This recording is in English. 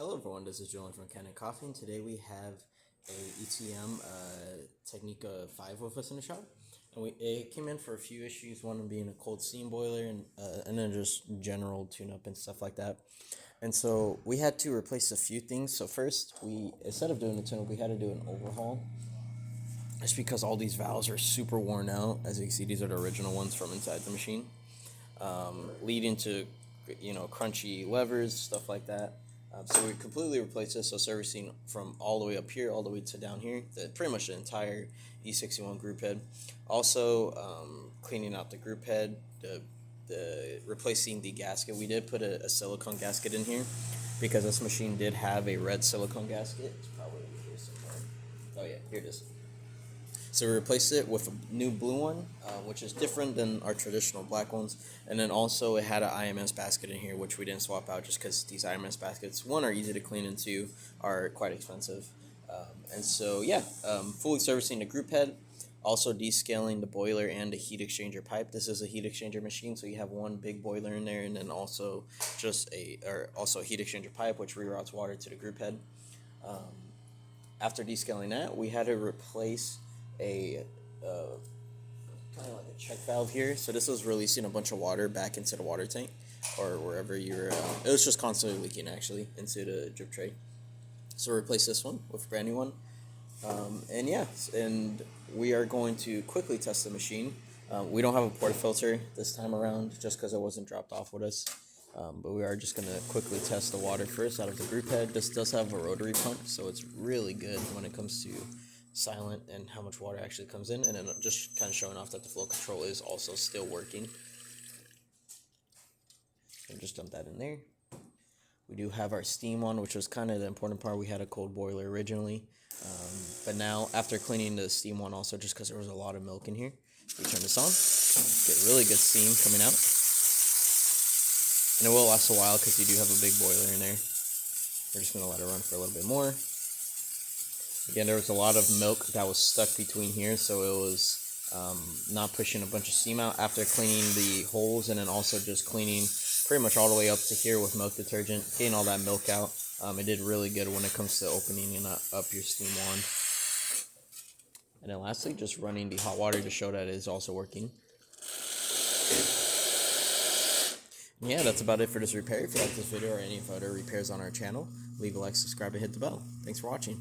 Hello everyone, this is Julian from Kanen Coffee, and today we have a ECM Technika 5 with us in the shop. And it came in for a few issues, one being a cold steam boiler and then just general tune-up and stuff like that. And so we had to replace a few things. So first, instead of doing a tune-up, we had to do an overhaul. Just because all these valves are super worn out. As you can see, these are the original ones from inside the machine, leading to crunchy levers, stuff like that. So we completely replaced this, so servicing from all the way up here, all the way to down here, pretty much the entire E61 group head. Also, cleaning out the group head, replacing the gasket. We did put a silicone gasket in here because this machine did have a red silicone gasket. It's probably here somewhere. Oh yeah, here it is. So we replaced it with a new blue one, which is different than our traditional black ones. And then also it had an IMS basket in here, which we didn't swap out just because these IMS baskets, one, are easy to clean, and two, are quite expensive. And so, yeah, fully servicing the group head, also descaling the boiler and the heat exchanger pipe. This is a heat exchanger machine, so you have one big boiler in there and then also also a heat exchanger pipe, which reroutes water to the group head. After descaling that, we had to replace a kind of like a check valve here. So this was releasing a bunch of water back into the water tank or wherever you're. It was just constantly leaking actually into the drip tray. So replace this one with a brand new one. And yeah, and we are going to quickly test the machine. We don't have a portafilter this time around just because it wasn't dropped off with us. But we are just going to quickly test the water first out of the group head. This does have a rotary pump, so it's really good when it comes to silent and how much water actually comes in, and then just kind of showing off that the flow control is also still working. And just dump that in there. We do have our steam on, which was kind of the important part. We had a cold boiler originally, but now after cleaning the steam one also, just because there was a lot of milk in here, we turn this on, get really good steam coming out, and it will last a while because you do have a big boiler in there. We're just going to let it run for a little bit more. Again, there was a lot of milk that was stuck between here, so it was not pushing a bunch of steam out. After cleaning the holes and then also just cleaning pretty much all the way up to here with milk detergent, getting all that milk out, it did really good when it comes to opening and up your steam wand. And then lastly, just running the hot water to show that it is also working. Yeah, that's about it for this repair. If you like this video or any of other repairs on our channel, leave a like, subscribe, and hit the bell. Thanks for watching.